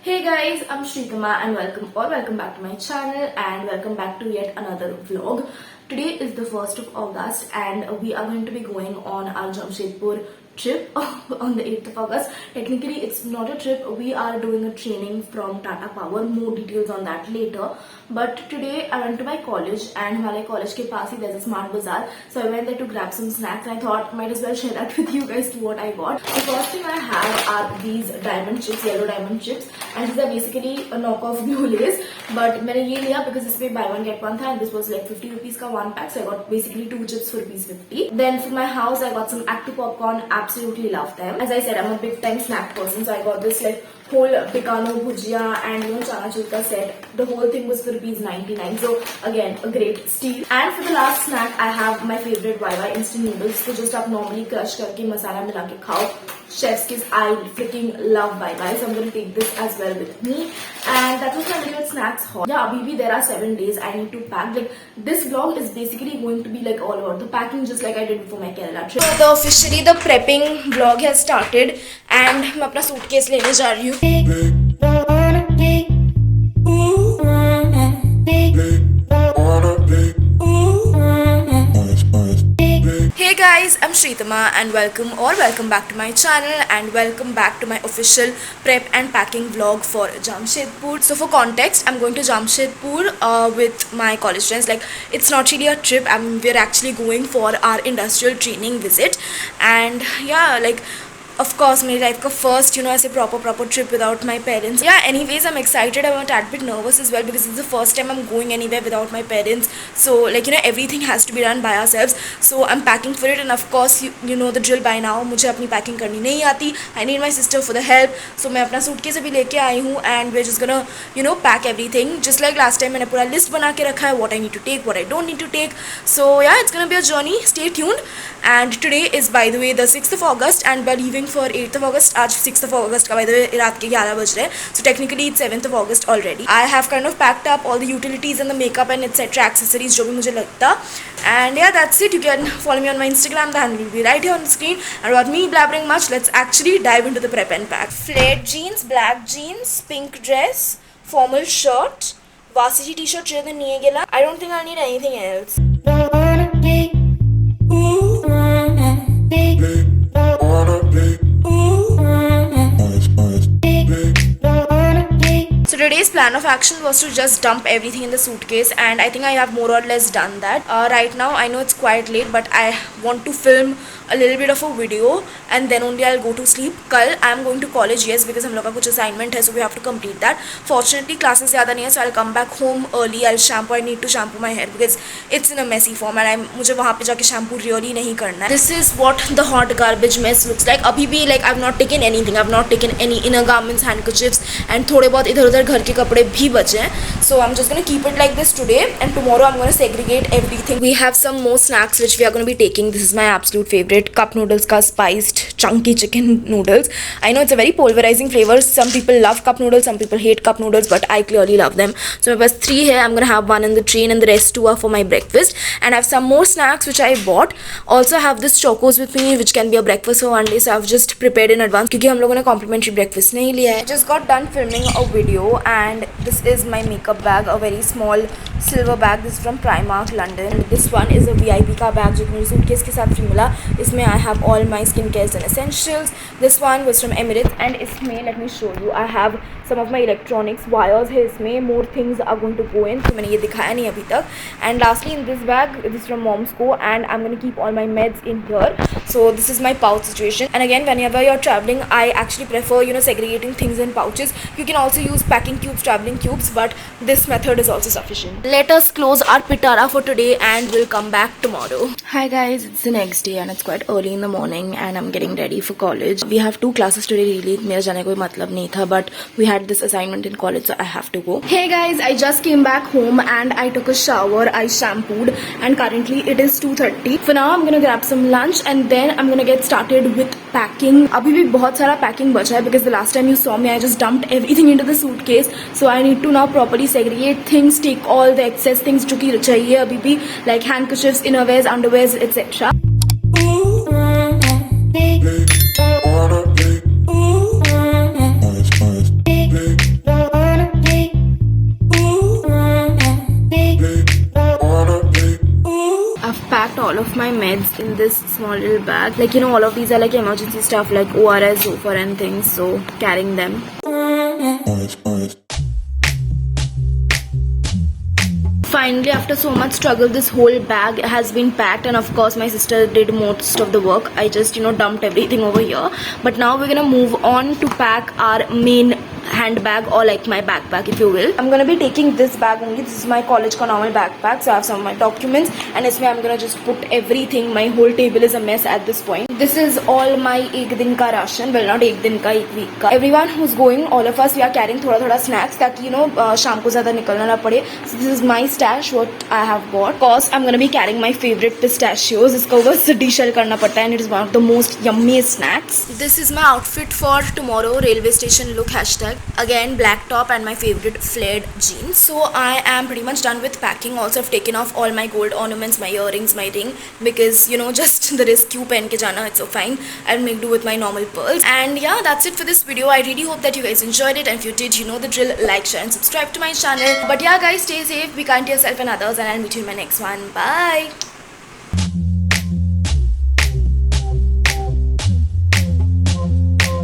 Hey guys, I'm Shritama and welcome back to my channel and welcome back to yet another vlog. Today is the 1st of August and we are going to be going on our Jamshedpur trip on the 8th of August. Technically it's not a trip, we are doing a training from Tata Power. More details on that later. But today I went to my college and हमारे college के पास ही there's a smart bazaar. So I went there to grab some snacks and I thought might as well share that with you guys what I got. The first thing I have are these diamond chips, yellow diamond chips, and these are basically a knockoff Lays. But मैंने ये लिया because इसमें buy one get one था and this was like 50 rupees का one pack, so I got basically 2 chips for ₹50. Then for my house I got some Actu popcorn. Absolutely love them. As I said, I'm a big time snack person, so I got this like whole Picano bhujia and chana chulka set. The whole thing was for ₹99. So again, a great steal. And for the last snack, I have my favorite YY instant noodles. So just आप normally crush करके मसाला मिला के खाओ. Chef's kiss. I freaking love YY, so I'm gonna take this as well with me. And that was my video with snacks haul. Yeah, abhi there are 7 days. I need to pack. Like this vlog is basically going to be like all about the packing, just like I did before my Kerala trip. So officially the prepping vlog has started, and मैं अपना suitcase लेने जा रही हूँ. Hey guys, I'm Shritama and welcome back to my channel and welcome back to my official prep and packing vlog for Jamshedpur. So for context, I'm going to Jamshedpur with my college friends. Like it's not really a trip, we're actually going for our industrial training visit. And yeah, like of course my life ka first ऐसे proper trip without my parents. Yeah, anyways I'm excited. I'm a tad bit nervous as well because it's the first time I'm going anywhere without my parents, so like everything has to be done by ourselves. So I'm packing for it and of course you know the drill by now. मुझे अपनी packing करनी नहीं आती. I need my sister for the help, so मैं अपना suitcase अभी लेके आई हूँ and we're just gonna pack everything just like last time. मैंने पूरा list बना के रखा है what I need to take, what I don't need to take. So yeah, it's gonna be a journey. Stay tuned. And today is by the way the 6th of August and we're leaving for 8th of August. आज 6th of August का by the way रात के 11 बज रहे हैं, so technically it's 7th of August already. I have kind of packed up all the utilities and the makeup and etc accessories जो भी मुझे लगता. And yeah, that's it. You can follow me on my Instagram. The handle will be right here on the screen. And without me blabbering much, let's actually dive into the prep and pack. Flared jeans, black jeans, pink dress, formal shirt, varsity t-shirt chill niye gela. I don't think I'll need anything else. So today's plan of action was to just dump everything in the suitcase, and I think I have more or less done that. Right now I know it's quite late but I want to film a little bit of a video and then only I'll go to sleep. कल I am going to college, yes, because हम लोग का कुछ assignment है, so we have to complete that. Fortunately classes ज़्यादा नहीं है, so I'll come back home early. I'll shampoo. I need to shampoo my hair because it's in a messy form and मुझे वहाँ पे जाके shampoo really नहीं करना है. This is what the hot garbage mess looks like. अभी भी like I've not taken anything. I've not taken any inner garments, handkerchiefs and थोड़े बहुत इधर उधर घर के कपड़े भी बचे हैं. So I'm just gonna keep it like this today and tomorrow I'm gonna segregate everything. We have some more snacks which we are gonna be taking. This is my absolute favorite. Cup noodles का spiced chunky chicken noodles. I know it's a very pulverizing flavor. Some people love cup noodles, some people hate cup noodles, but I clearly love them. So my bus 3 here. I'm gonna have one in the train and the rest 2 are for my breakfast. And I have some more snacks which I bought. Also I have this chocos with me which can be a breakfast for one day. So I've just prepared in advance क्योंकि हम लोगों ने complimentary breakfast नहीं लिया है. Just got done filming a video and this is my makeup bag, a very small silver bag. This is from Primark London. This one is a VIP का bag जो मेरे suitcase के साथ free मिला. इसमें I have all my skincare and essentials. This one was from Emirates and इसमें let me show you. I have some of my electronics wires है इसमें. More things are going to go in. तो मैंने ये दिखाया नहीं अभी तक. And lastly in this bag, this is from Momsco and I'm going to keep all my meds in here. So this is my pouch situation. And again, whenever you're traveling, I actually prefer segregating things in pouches. You can also use packing cubes, traveling cubes, but this method is also sufficient. Let us close our pitara for today and we'll come back tomorrow. Hi guys, it's the next day and it's quite early in the morning and I'm getting ready for college. We have 2 classes today really. मेरा जाने कोई मतलब नहीं था, but we had this assignment in college so I have to go. Hey guys, I just came back home and I took a shower. I shampooed and currently it is 2:30. For now I'm gonna grab some lunch and then I'm gonna get started with packing. अभी भी बहुत सारा packing बचा है because the last time you saw me I just dumped everything into the suitcase. So I need to now properly segregate things, take all the excess things जो कि चाहिए अभी भी, like handkerchiefs, innerwears, underwears, etc. meds in this small little bag. Like, you know, all of these are like emergency stuff like ORS, Zofar and things. So carrying them. Finally, after so much struggle, this whole bag has been packed, and of course my sister did most of the work. I just, you know, dumped everything over here. But now we're gonna move on to pack our main handbag, or like my backpack if you will. I'm gonna be taking this bag only. This is my college ka normal backpack, so I have some of my documents, and इसमें I'm gonna just put everything. My whole table is a mess at this point. This is all my एक दिन का ration. Well, not एक दिन का, एक week का. Everyone who's going, all of us, we are carrying थोड़ा snacks ताकि, you know, शाम को ज़्यादा निकलना ना पड़े. So this is my stash, what I have bought. Of course, I'm gonna be carrying my favorite pistachios. इसका बस de-shell करना पड़ता है, and it is one of the most yummiest snacks. This is my outfit for tomorrow. Railway station look hashtag. Again, black top and my favorite flared jeans. So I am pretty much done with packing. Also, I've taken off all my gold ornaments, my earrings, my ring, because, you know, just the risk क्यों पहन के जाना. It's so fine. I'll make do with my normal pearls. And yeah, that's it for this video. I really hope that you guys enjoyed it, and if you did, you know the drill. Like, share and subscribe to my channel. But yeah guys, stay safe, be kind to yourself and others, and I'll meet you in my next one. Bye.